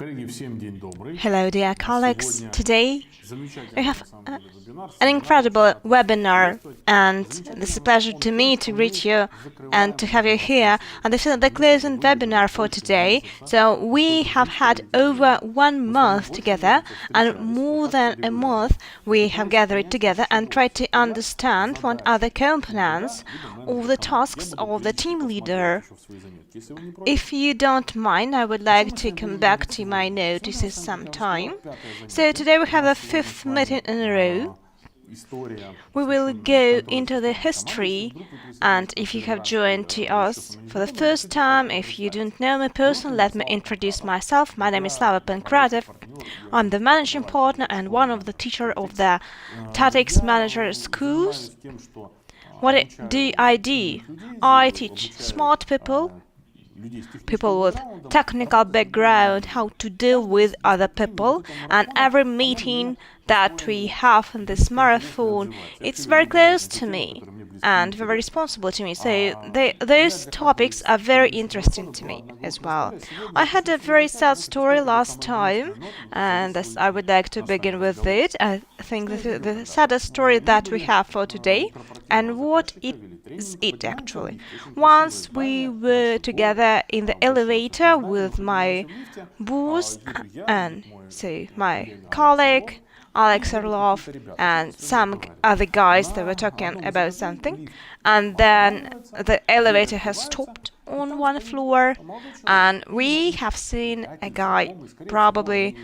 Hello, dear colleagues. Today we have an incredible webinar, and it's a pleasure to me to greet you and to have you here. And this is the closing webinar for today. So we have had over 1 month together, and more than a month we have gathered together and tried to understand what are the components of the tasks of the team leader. If you don't mind, I would like to come back to my notices sometime. So today we have the 5th meeting in a row. We will go into the history, and if you have joined to us for the first time, if you don't know me personally, let me introduce myself. My name is Slava Pankratev. I'm the managing partner and one of the teachers of the Tetics Manager schools. What do? I teach smart people with technical background, how to deal with other people, and every meeting that we have in this marathon, it's very close to me and very responsible to me. So those topics are very interesting to me as well. I had a very sad story last time, and I would like to begin with it. I think the saddest story that we have for today, and what it is actually. Once we were together in the elevator with my boss and my colleague Alex Orlov and some other guys that were talking about something, and then the elevator has stopped on one floor, and we have seen a guy. Probably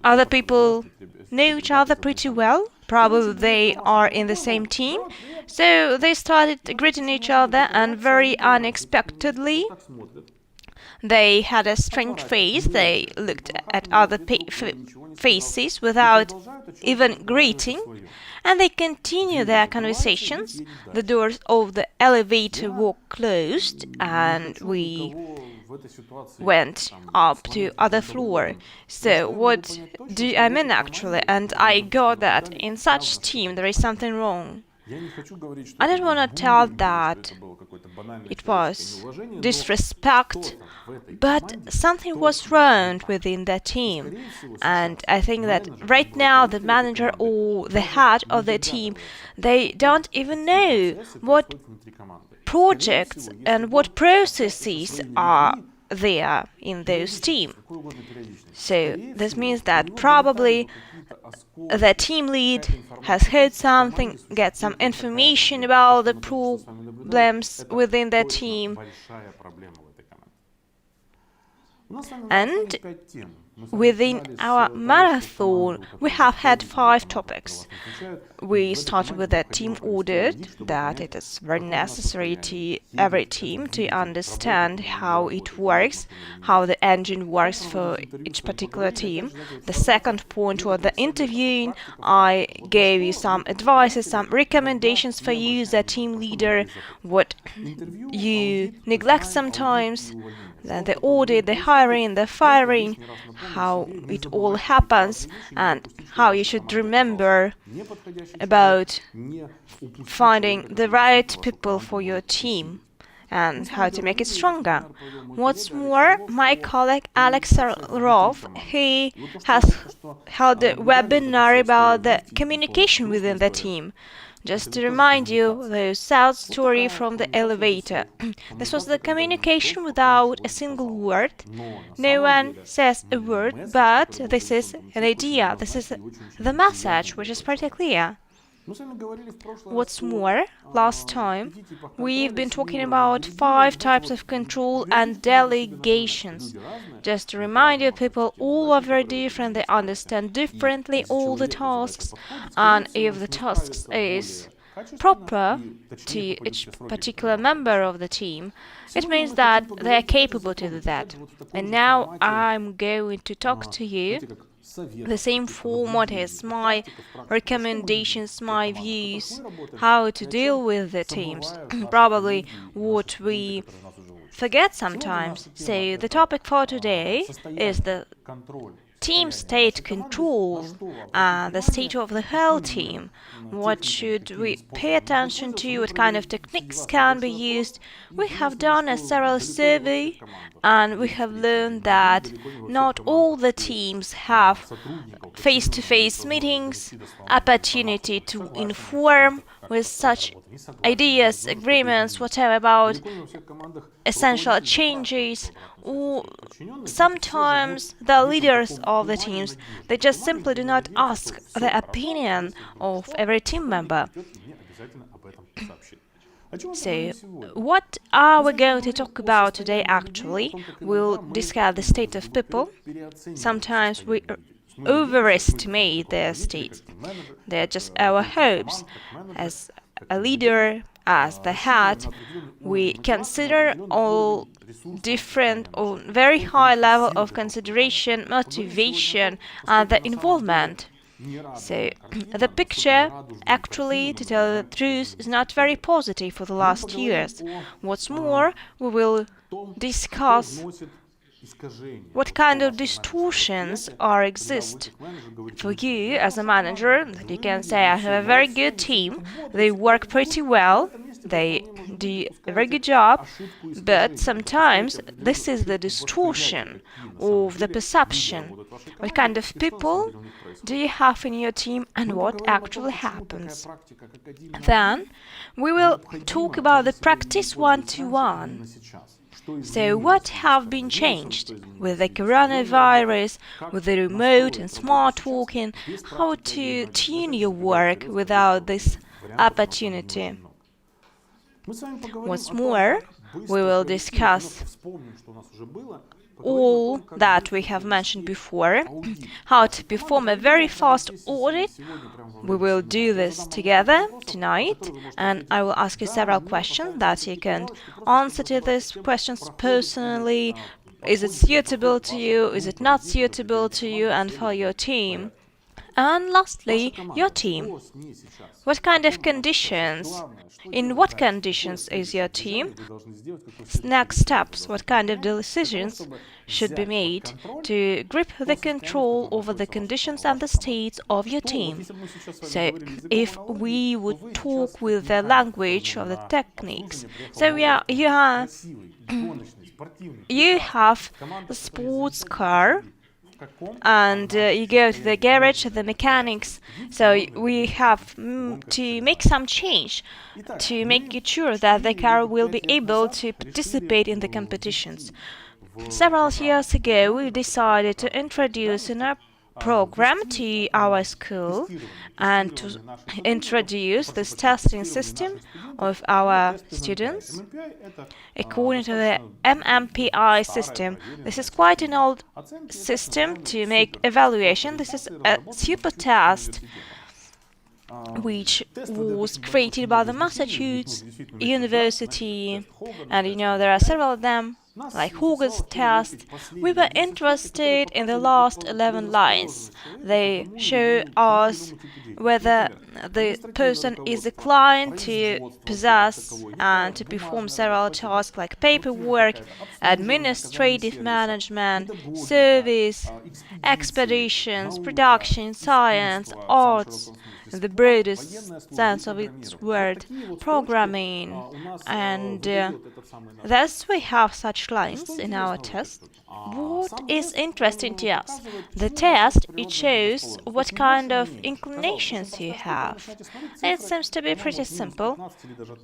other people know each other pretty well. Probably they are in the same team. So they started greeting each other, and very unexpectedly they had a strange face. They looked at other faces without even greeting, and they continued their conversations. The doors of the elevator were closed, and we went up to other floor. So what do I mean actually? And I got that in such team there is something wrong. I don't want to tell that it was disrespect, but something was wrong within the team. And I think that right now the manager or the head of the team, they don't even know what projects and what processes are there in those teams. So this means that probably the team lead has heard something, get some information about the problems within the team, and within our marathon, we have had 5 topics. We started with a team audit, that it is very necessary to every team to understand how it works, how the engine works for each particular team. The second point was the interviewing. I gave you some advices, some recommendations for you, the team leader, what you neglect sometimes. Then the audit, the hiring, the firing, how it all happens, and how you should remember about finding the right people for your team and how to make it stronger. What's more, my colleague Alex Orlov, he has held a webinar about the communication within the team. Just to remind you, the sad story from the elevator. This was the communication without a single word. No one says a word, but this is an idea. This is the message, which is pretty clear. What's more, last time we've been talking about 5 types of control and delegations. Just to remind you, people all are very different, they understand differently all the tasks, and if the tasks is proper to each particular member of the team, it means that they are capable to do that. And now I'm going to talk to you the same format as my recommendations, my views, how to deal with the teams, probably what we forget sometimes. So the topic for today is the team state control and the state of the whole team. What should we pay attention to? What kind of techniques can be used? We have done a thorough survey and we have learned that not all the teams have face-to-face meetings, opportunity to inform with such ideas, agreements, whatever about essential changes, or sometimes the leaders of the teams, they just simply do not ask the opinion of every team member. So, what are we going to talk about today actually? We'll discuss the state of people. Sometimes we overestimate their state. They're just our hopes. As a leader, as the head, we consider all different or very high level of consideration, motivation, and the involvement. So, the picture, actually, to tell the truth, is not very positive for the last years. What's more, we will discuss what kind of distortions are exist for you as a manager. That you can say, I have a very good team, they work pretty well, they do a very good job, but sometimes this is the distortion of the perception. What kind of people do you have in your team and what actually happens? Then we will talk about the practice one-to-one. So what have been changed with the coronavirus, with the remote and smart working, how to tune your work without this opportunity? What's more, we will discuss all that we have mentioned before, how to perform a very fast audit. We will do this together tonight, and I will ask you several questions that you can answer to these questions personally. Is it suitable to you? Is it not suitable to you and for your team? And lastly, your team. What kind of conditions? In what conditions is your team? Next steps, what kind of decisions should be made to grip the control over the conditions and the states of your team? So, if we would talk with the language of the techniques, so you have a sports car and you go to the garage, the mechanics, so we have to make some change to make it sure that the car will be able to participate in the competitions. Several years ago, we decided to introduce in our program to our school and to introduce this testing system of our students according to the MMPI system. This is quite an old system to make evaluation. This is a super test which was created by the Massachusetts University, and there are several of them, like Hugo's test. We were interested in the last 11 lines. They show us whether the person is inclined to possess and to perform several tasks like paperwork, administrative management, service, expeditions, production, science, arts, in the broadest sense of its word, programming, and thus we have such lines in our test. What is interesting to us? The test, it shows what kind of inclinations you have. It seems to be pretty simple.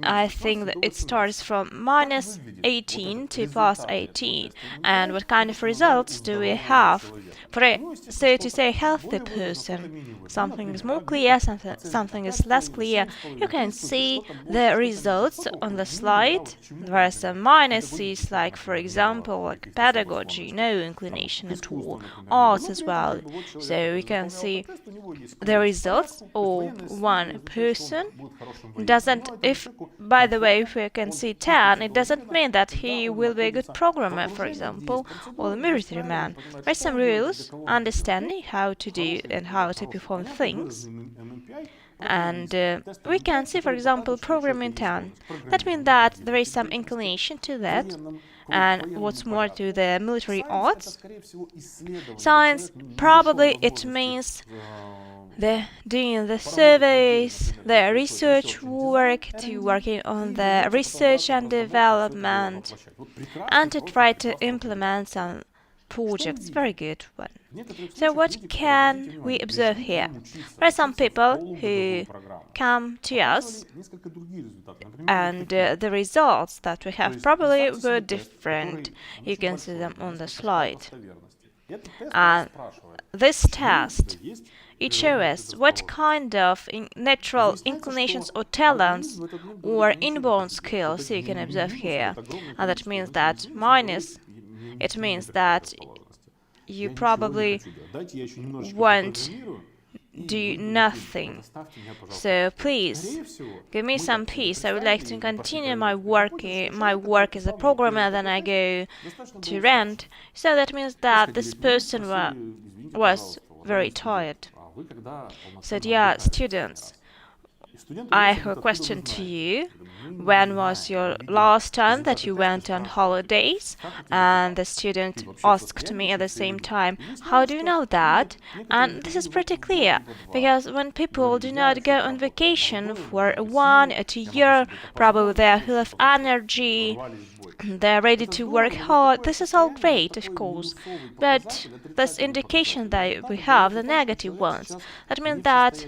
I think that it starts from minus 18 to plus 18. And what kind of results do we have? For a, so to say, healthy person, something is more clear, something is less clear. You can see the results on the slide. There are some minuses, like for example, like pedagogy, no inclination at all, arts as well. So we can see the results of one person. Doesn't, if by the way, if we can see 10, it doesn't mean that he will be a good programmer, for example, or a military man. There are some rules, understanding how to do and how to perform things. And we can see, for example, programming 10. That means that there is some inclination to that, and what's more to the military arts. Science, probably it means the doing the surveys, the research work, to working on the research and development, and to try to implement some projects. Very good one. So what can we observe here? There are some people who come to us, and the results that we have probably were different. You can see them on the slide. This test, it shows us what kind of natural inclinations or talents or inborn skills you can observe here. And that means that minus, it means that you probably won't do nothing. So please give me some peace. I would like to continue my work as a programmer. Then I go to rent. So that means that this person was very tired. So dear students, I have a question to you. When was your last time that you went on holidays? And the student asked me at the same time, how do you know that? And this is pretty clear, because when people do not go on vacation for 1 or 2 years, probably they are full of energy, they're ready to work hard. This is all great, of course, but this indication that we have the negative ones. That means that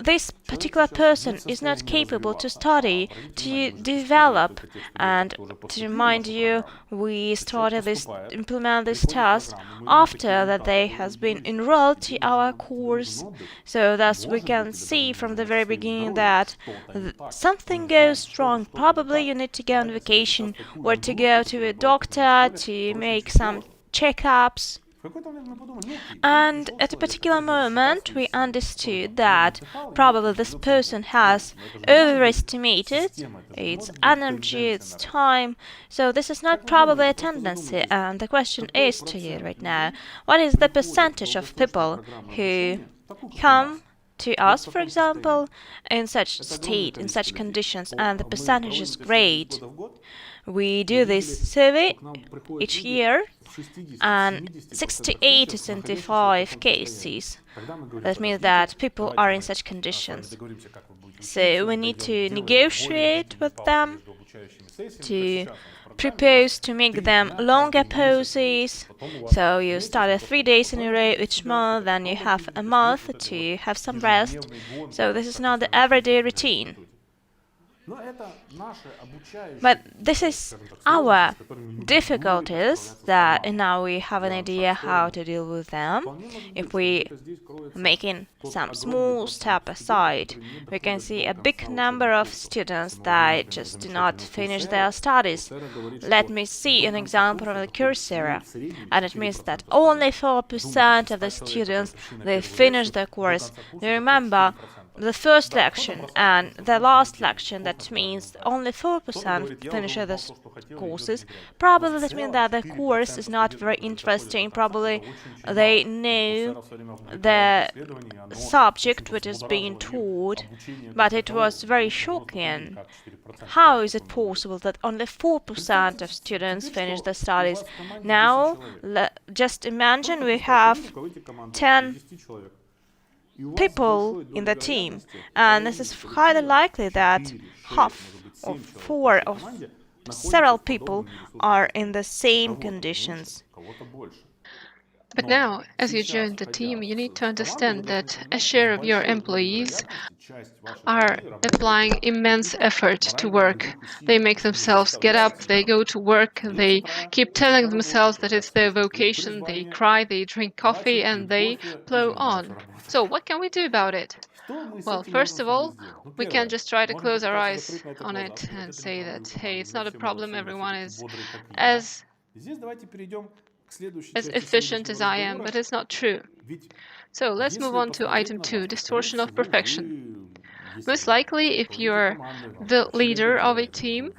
this particular person is not capable to study, to develop. And to remind you, we started this, implement this test after that they has been enrolled to our course. So thus we can see from the very beginning that something goes wrong. Probably you need to go on vacation or to go to a doctor to make some checkups. And at a particular moment, we understood that probably this person has overestimated its energy, its time. So this is not probably a tendency. And the question is to you right now, what is the percentage of people who come to us, for example, in such state, in such conditions, and the percentage is great. We do this survey each year, and 68 to 75 cases. That means that people are in such conditions. So we need to negotiate with them, to propose to make them longer pauses. So you start 3 days in a row each month, then you have a month to have some rest. So this is not the everyday routine. But this is our difficulties that now we have an idea how to deal with them. If we making some small step aside, we can see a big number of students that just do not finish their studies. Let me see an example from the Coursera, and it means that only 4% of the students they finish their course. They remember the first lection and the last lection, that means only 4% finish the courses. Probably that means that the course is not very interesting. Probably they know the subject which is being taught, but it was very shocking. How is it possible that only 4% of students finish the studies? Now, just imagine we have 10 people in the team, and this is highly likely that half or 4 or several people are in the same conditions. But now, as you join the team, you need to understand that a share of your employees are applying immense effort to work. They make themselves get up, they go to work, they keep telling themselves that it's their vocation, they cry, they drink coffee, and they plow on. So what can we do about it? Well, first of all, we can just try to close our eyes on it and say that, hey, it's not a problem, everyone is as efficient as I am, but it's not true. So let's move on to item 2, distortion of perfection. Most likely, if you're the leader of a team,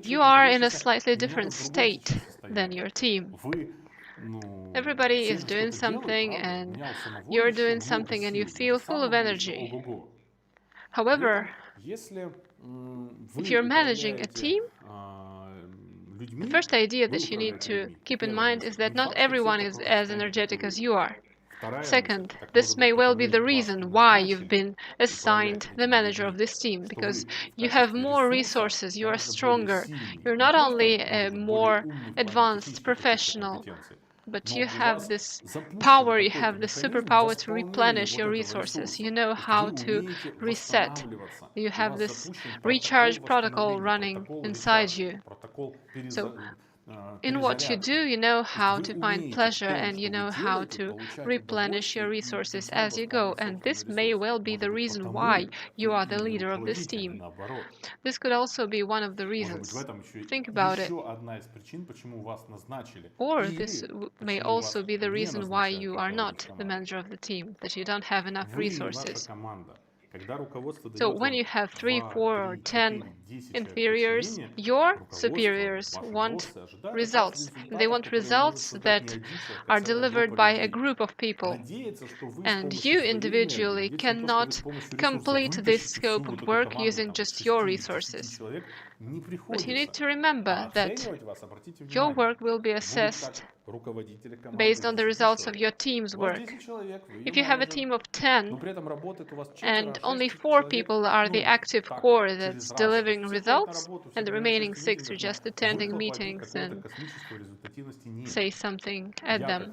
you are in a slightly different state than your team. Everybody is doing something and you're doing something and you feel full of energy. However, if you're managing a team, the first idea that you need to keep in mind is that not everyone is as energetic as you are. Second, this may well be the reason why you've been assigned the manager of this team, because you have more resources, you are stronger, you're not only a more advanced professional, but you have this power, you have the superpower to replenish your resources. You know how to reset. You have this recharge protocol running inside you. So in what you do, you know how to find pleasure and you know how to replenish your resources as you go. And this may well be the reason why you are the leader of this team. This could also be one of the reasons. Think about it. Or this may also be the reason why you are not the manager of the team, that you don't have enough resources. So when you have 3, 4, or 10 inferiors, your superiors want results. They want results that are delivered by a group of people. And you individually cannot complete this scope of work using just your resources. But you need to remember that your work will be assessed based on the results of your team's work. If you have a team of 10 and only 4 people are the active core that's delivering results, and the remaining 6 are just attending meetings and say something at them,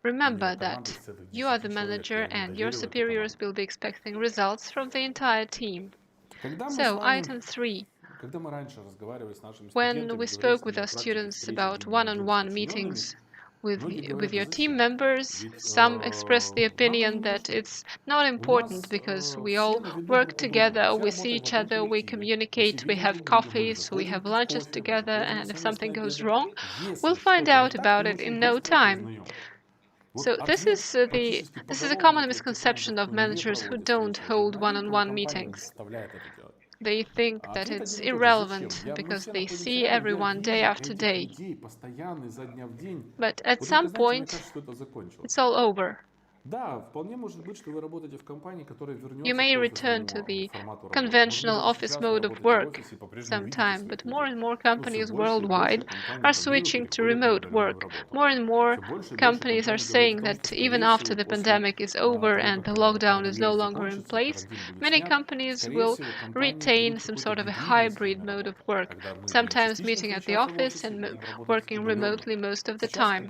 remember that you are the manager and your superiors will be expecting results from the entire team. So, item 3. When we spoke with our students about one-on-one meetings with your team members, some expressed the opinion that it's not important because we all work together, we see each other, we communicate, we have coffees, we have lunches together, and if something goes wrong, we'll find out about it in no time. So this is a common misconception of managers who don't hold one-on-one meetings. They think that it's irrelevant because they see everyone day after day. But at some point, it's all over. You may return to the conventional office mode of work sometime, but more and more companies worldwide are switching to remote work. More and more companies are saying that even after the pandemic is over and the lockdown is no longer in place, many companies will retain some sort of a hybrid mode of work, sometimes meeting at the office and working remotely most of the time.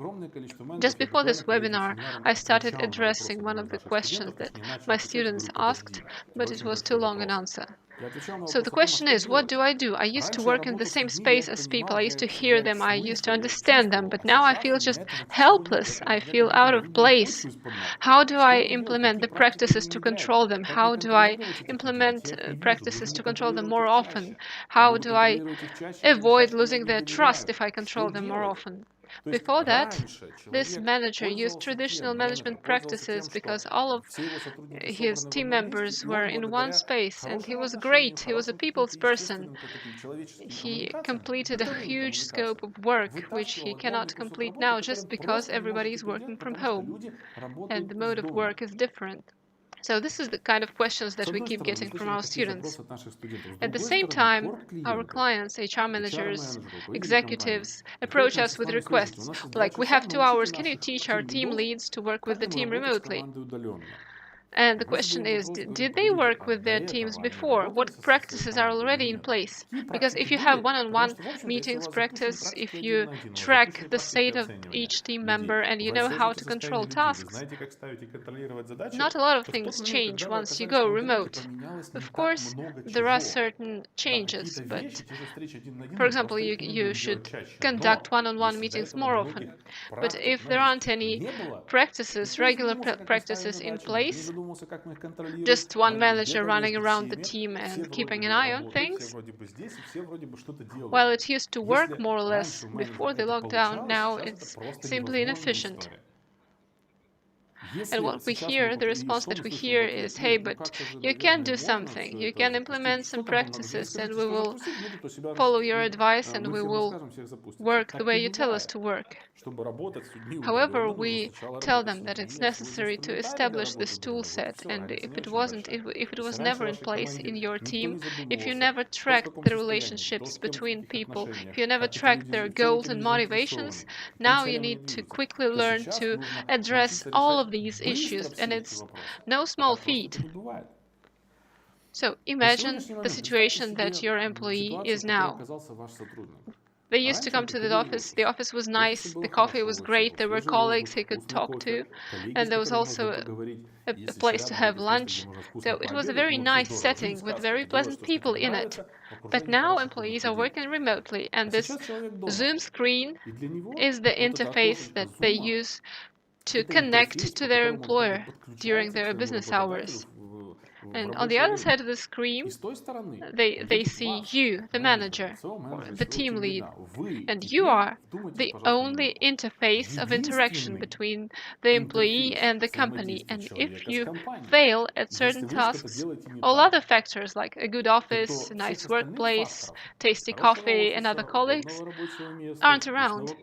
Just before this webinar, I started addressing one of the questions that my students asked, but it was too long an answer. So the question is, what do? I used to work in the same space as people. I used to hear them. I used to understand them. But now I feel just helpless. I feel out of place. How do I implement the practices to control them? How do I implement practices to control them more often? How do I avoid losing their trust if I control them more often? Before that, this manager used traditional management practices because all of his team members were in one space, and he was great. He was a people's person. He completed a huge scope of work, which he cannot complete now just because everybody is working from home, and the mode of work is different. So this is the kind of questions that we keep getting from our students. At the same time, our clients, HR managers, executives, approach us with requests like, we have 2 hours, can you teach our team leads to work with the team remotely? And the question is, did they work with their teams before? What practices are already in place? Because if you have one-on-one meetings practice, if you track the state of each team member and you know how to control tasks, not a lot of things change once you go remote. Of course, there are certain changes, but for example, you should conduct one-on-one meetings more often. But if there aren't any practices, regular practices in place, just one manager running around the team and keeping an eye on things, while it used to work more or less before the lockdown, now it's simply inefficient. And what we hear, the response that we hear is, hey, but you can do something. You can implement some practices and we will follow your advice and we will work the way you tell us to work. However, we tell them that it's necessary to establish this tool set, and if it was never in place in your team, if you never tracked the relationships between people, if you never tracked their goals and motivations, now you need to quickly learn to address all of these issues, and it's no small feat. So imagine the situation that your employee is now. They used to come to the office. The office was nice. The coffee was great. There were colleagues he could talk to. And there was also a place to have lunch. So it was a very nice setting with very pleasant people in it. But now employees are working remotely. And this Zoom screen is the interface that they use to connect to their employer during their business hours. And on the other side of the screen, they see you, the manager, or the team lead, and you are the only interface of interaction between the employee and the company. And if you fail at certain tasks, all other factors like a good office, a nice workplace, tasty coffee, and other colleagues aren't around.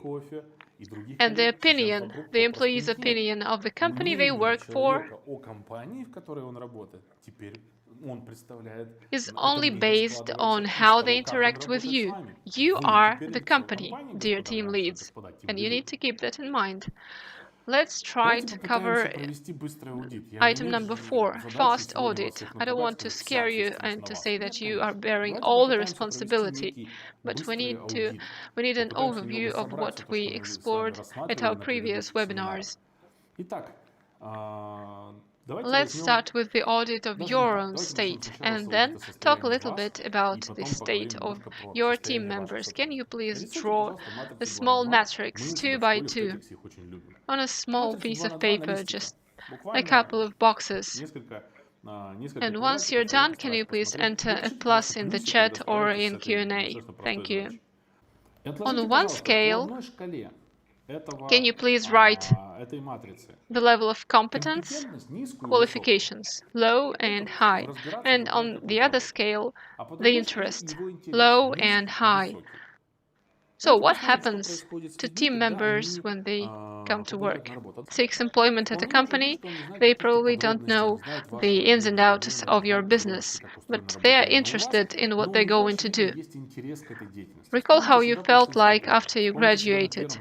And the opinion, the employee's opinion of the company they work for is only based on how they interact with you. You are the company, dear team leads, and you need to keep that in mind. Let's try to cover item number 4, fast audit. I don't want to scare you and to say that you are bearing all the responsibility, but we need an overview of what we explored at our previous webinars. Let's start with the audit of your own state and then talk a little bit about the state of your team members. Can you please draw a small matrix 2 by 2 on a small piece of paper, just a couple of boxes? And once you're done, can you please enter a plus in the chat or in Q&A? Thank you. On one scale, can you please write the level of competence, qualifications, low and high, and on the other scale, the interest, low and high. So what happens to team members when they come to work? Seeks employment at a company, they probably don't know the ins and outs of your business, but they are interested in what they're going to do. Recall how you felt like after you graduated,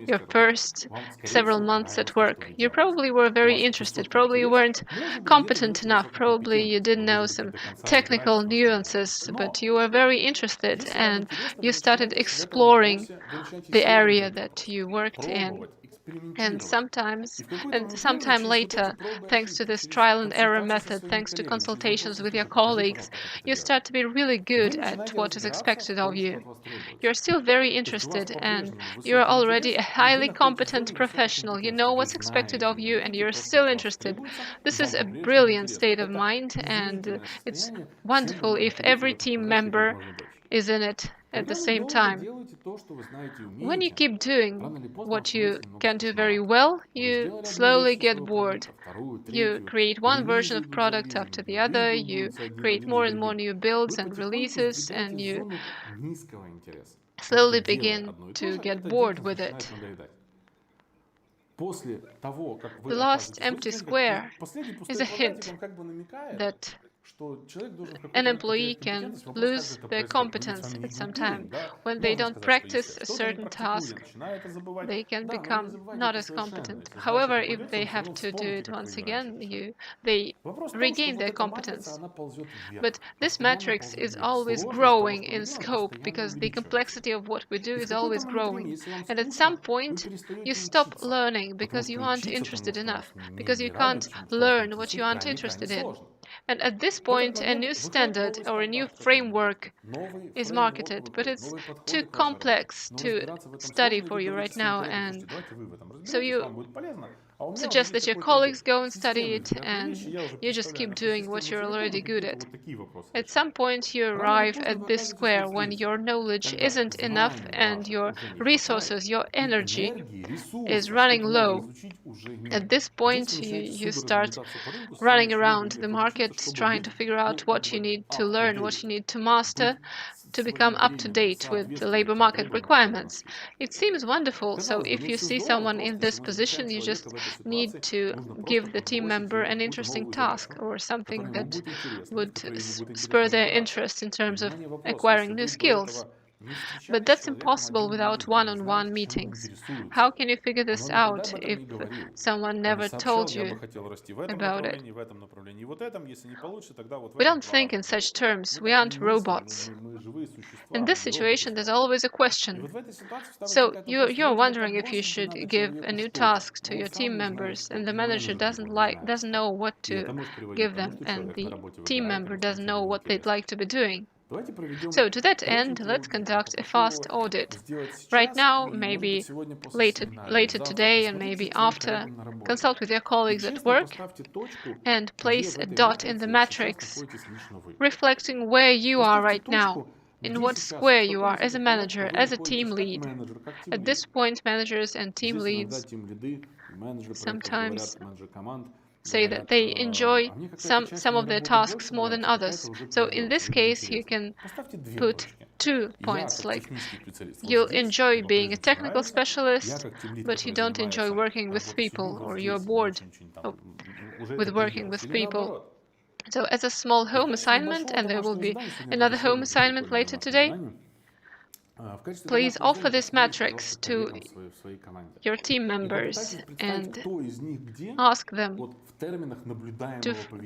your first several months at work. You probably were very interested, probably you weren't competent enough, probably you didn't know some technical nuances, but you were very interested and you started exploring the area that you worked in. And sometime later, thanks to this trial and error method, thanks to consultations with your colleagues, you start to be really good at what is expected of you. You're still very interested and you're already a highly competent professional. You know what's expected of you and you're still interested. This is a brilliant state of mind, and it's wonderful if every team member is in it at the same time. When you keep doing what you can do very well, you slowly get bored. You create one version of product after the other, you create more and more new builds and releases, and you slowly begin to get bored with it. The last empty square is a hint that an employee can lose their competence at some time. When they don't practice a certain task, they can become not as competent. However, if they have to do it once again, they regain their competence. But this matrix is always growing in scope because the complexity of what we do is always growing. And at some point, you stop learning because you aren't interested enough, because you can't learn what you aren't interested in. And at this point, a new standard or a new framework is marketed, but it's too complex to study for you right now, and so you suggest that your colleagues go and study it, and you just keep doing what you're already good at. At some point, you arrive at this square when your knowledge isn't enough and your resources, your energy is running low. At this point, you start running around the market trying to figure out what you need to learn, what you need to master to become up to date with the labor market requirements. It seems wonderful, so if you see someone in this position, you just need to give the team member an interesting task or something that would spur their interest in terms of acquiring new skills. But that's impossible without one-on-one meetings. How can you figure this out if someone never told you about it? We don't think in such terms. We aren't robots. In this situation, there's always a question. So you're wondering if you should give a new task to your team members, and the manager doesn't know what to give them, and the team member doesn't know what they'd like to be doing. So to that end, let's conduct a fast audit. Right now, maybe later today, and maybe after, consult with your colleagues at work and place a dot in the matrix, reflecting where you are right now, in what square you are as a manager, as a team lead. At this point, managers and team leads sometimes say that they enjoy some of their tasks more than others. So in this case, you can put 2 points, like you'll enjoy being a technical specialist, but you don't enjoy working with people, or you're bored with working with people. So as a small home assignment, and there will be another home assignment later today, please offer this matrix to your team members and ask them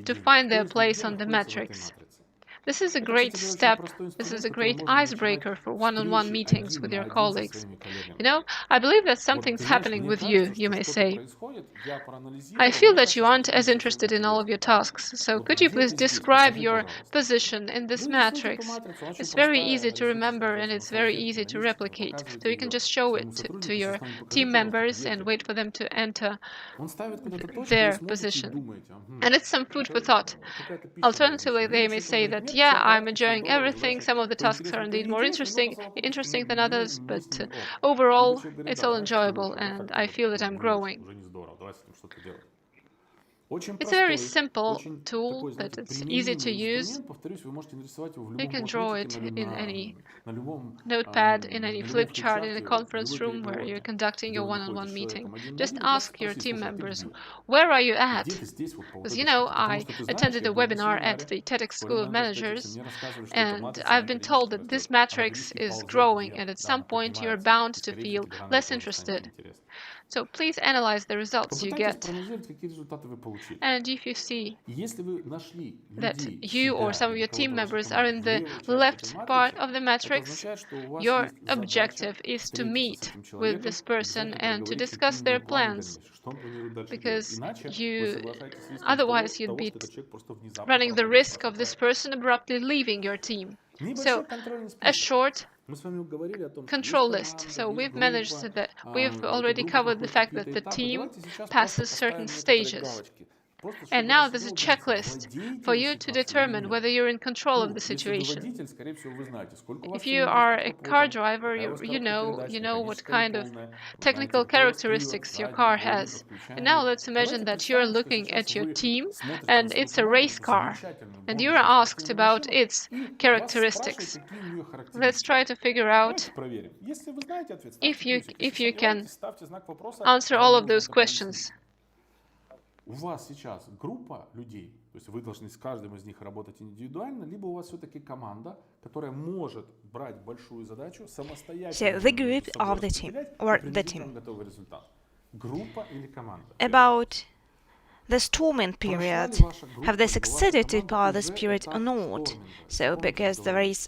to find their place on the matrix. This is a great step. This is a great icebreaker for one-on-one meetings with your colleagues. You know, I believe that something's happening with you, you may say. I feel that you aren't as interested in all of your tasks, so could you please describe your position in this matrix? It's very easy to remember and it's very easy to replicate, so you can just show it to your team members and wait for them to enter their position. And it's some food for thought. Alternatively, they may say that, yeah, I'm enjoying everything. Some of the tasks are indeed more interesting than others, but overall, it's all enjoyable, and I feel that I'm growing. It's a very simple tool that it's easy to use. You can draw it in any notepad, in any flip chart, in a conference room where you're conducting your one-on-one meeting. Just ask your team members, where are you at? Because, you know, I attended a webinar at the Tetics School of Managers, and I've been told that this matrix is growing, and at some point you're bound to feel less interested. So please analyze the results you get. And if you see that you or some of your team members are in the left part of the matrix, your objective is to meet with this person and to discuss their plans, because otherwise you'd be running the risk of this person abruptly leaving your team. So a short control list. So we've already covered the fact that the team passes certain stages. And now there's a checklist for you to determine whether you're in control of the situation. If you are a car driver, you know what kind of technical characteristics your car has. And now let's imagine that you're looking at your team and it's a race car, and you're asked about its characteristics. Let's try to figure out if you can answer all of those questions. У вас сейчас группа людей, то есть вы должны с каждым из них работать индивидуально, либо у вас все-таки команда, которая может брать большую задачу самостоятельно. So the group of the team, or the team. Готовый результат. Группа или команда? About the storming period, have they succeeded to pass this period or not? So because there is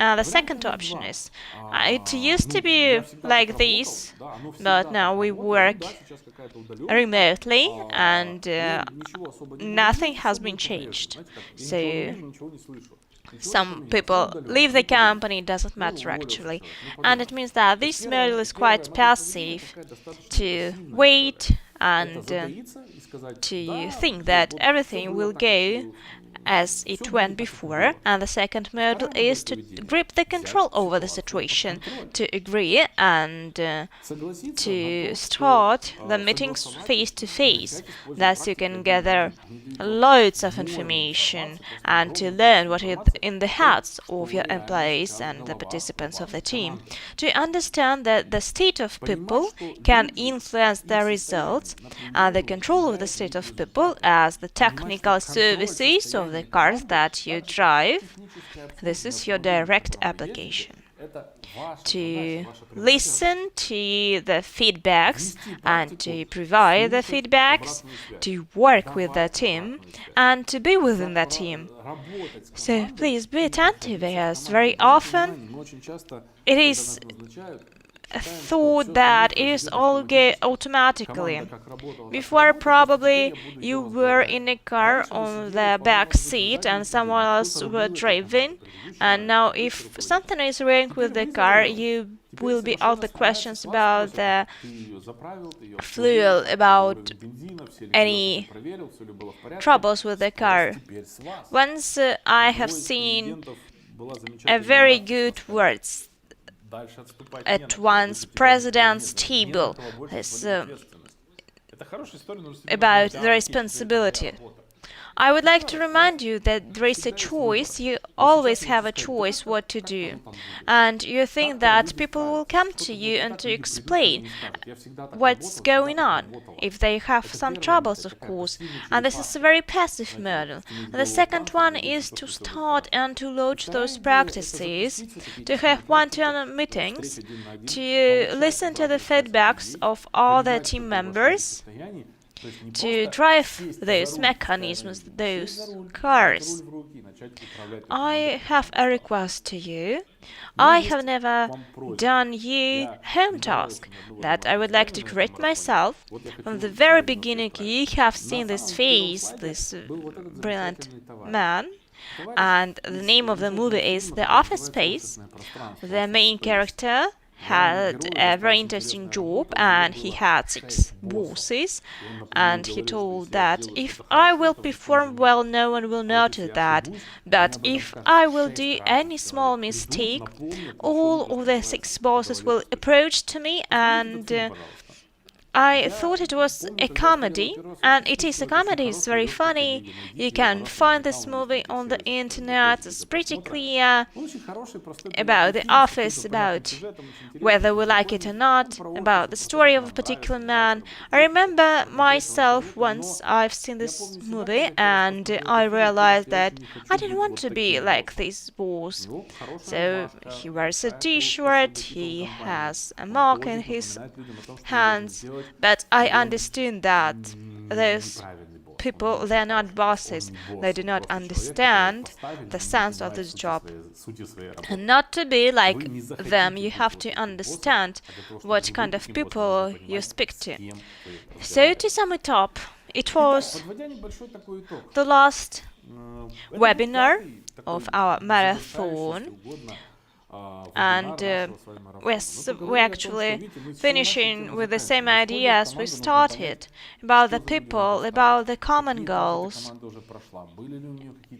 The second option is, it used to be like this, but now we work remotely and nothing has been changed. So Some people leave the company, doesn't matter actually. And it means that this model is quite passive, to wait and to think that everything will go as it went before, and the second model is to grip the control over the situation, to agree and to start the meetings face to face, thus you can gather loads of information and to learn what is in the hearts of your employees and the participants of the team, to understand that the state of people can influence the results, and the control of the state of people as the technical services of the cars that you drive. This is your direct application. To listen to the feedbacks and to provide the feedbacks, to work with the team and to be within the team. So please be attentive, because very often it is thought that it is all go automatically. Before, probably you were in a car on the back seat and someone else were driving, and now if something is wrong with the car, you will be asked the questions about the fuel, about any troubles with the car. Once I have seen a very good words at one's president's table about the responsibility. I would like to remind you that there is a choice. You always have a choice what to do. And you think that people will come to you and to explain what's going on, if they have some troubles, of course. And this is a very passive model. The second one is to start and to launch those practices, to have one-to-one meetings, to listen to the feedbacks of all the team members, to drive those mechanisms, those cars. I have a request to you. I have never done you home task that I would like to correct myself. From the very beginning you have seen this face, this brilliant man, and the name of the movie is The Office Space. The main character had a very interesting job and he had 6 bosses, and he told that if I will perform well, no one will notice that, but if I will do any small mistake, all of the 6 bosses will approach to me, and I thought it was a comedy, and it is a comedy. It's very funny. You can find this movie on the internet. It's pretty clear about the office, about whether we like it or not, about the story of a particular man. I remember myself once I've seen this movie and I realized that I didn't want to be like this boss. So he wears a t-shirt, he has a mark in his hands. But I understood that those people, they are not bosses. They do not understand the sense of this job. And not to be like them, you have to understand what kind of people you speak to. So to sum it up, it was the last webinar of our marathon. And we're actually finishing with the same idea as we started, about the people, about the common goals,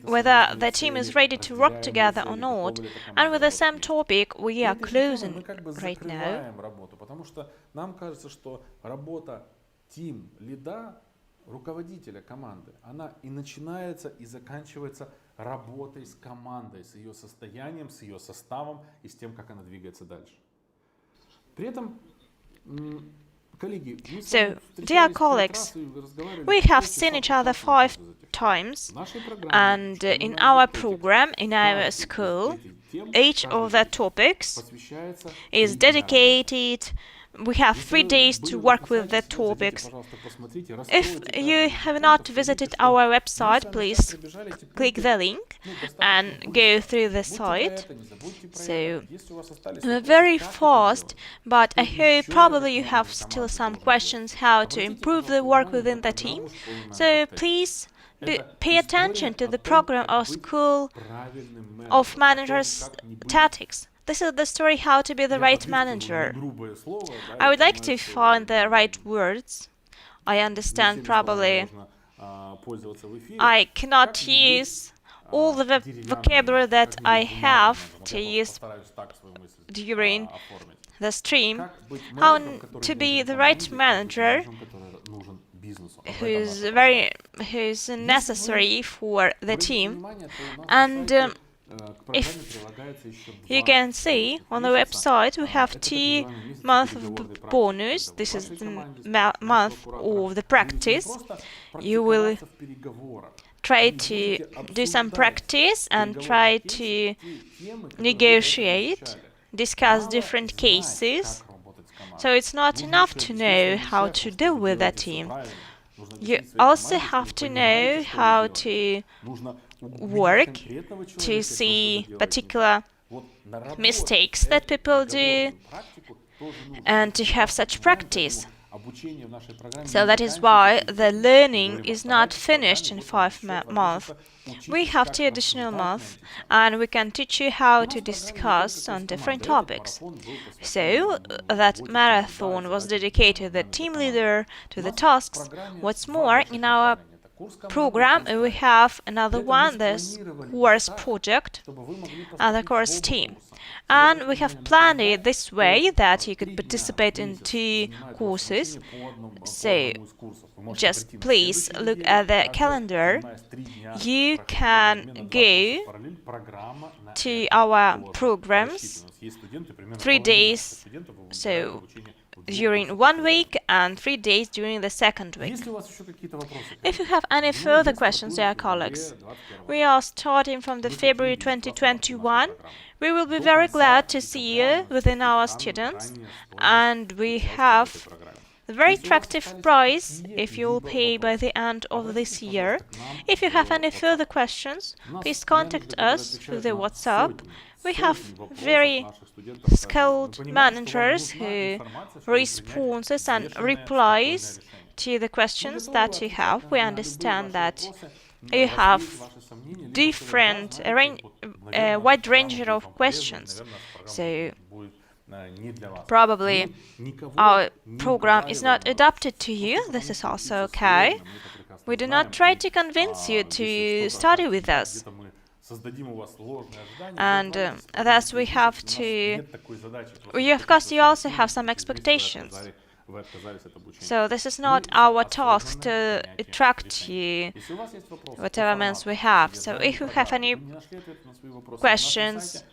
whether the team is ready to work together or not. And with the same topic we are closing right now. Руководителя команды, она и начинается, и заканчивается работой с командой, с ее состоянием, с ее составом и с тем, как она двигается дальше. При этом, коллеги, So, dear colleagues, we have seen each other 5 times, and in our program, in our school, each of the topics is dedicated. We have 3 days to work with the topics. If you have not visited our website, please click the link and go through the site. So, we're very fast, but I hope probably you have still some questions how to improve the work within the team. So please pay attention to the program of School of Managers Tactics. This is the story how to be the right manager. I would like to find the right words. I understand probably I cannot use all the vocabulary that I have to use during the stream. How to be the right manager who is necessary for the team. And if you can see on the website, we have 2 months of bonus. This is the month of the practice. You will try to do some practice and try to negotiate, discuss different cases. So it's not enough to know how to deal with a team. You also have to know how to work, to see particular mistakes that people do, and to have such practice. So that is why the learning is not finished in 5 months. We have 2 additional months, and we can teach you how to discuss on different topics. So that marathon was dedicated to the team leader, to the tasks. What's more, in our program we have another one, this course project and the course team. And we have planned it this way that you could participate in 2 courses. So just please look at the calendar. You can go to our programs 3 days, so during 1 week, and 3 days during the second week. If you have any further questions, dear colleagues, we are starting from the February 2021. We will be very glad to see you within our students, and we have a very attractive price if you will pay by the end of this year. If you have any further questions, please contact us through the WhatsApp. We have very skilled managers who responds and replies to the questions that you have. We understand that you have different, wide range of questions. So probably our program is not adapted to you. This is also okay. We do not try to convince you to study with us. And thus we have to, of course you also have some expectations. So this is not our task to attract you, whatever means we have. So if you have any questions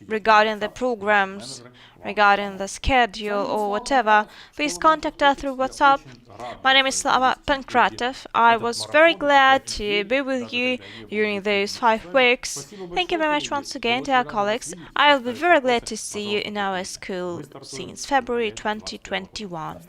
regarding the programs, regarding the schedule or whatever, please contact us through WhatsApp. My name is Slava Pankratov. I was very glad to be with you during those 5 weeks. Thank you very much once again to our colleagues. I will be very glad to see you in our school since February 2021.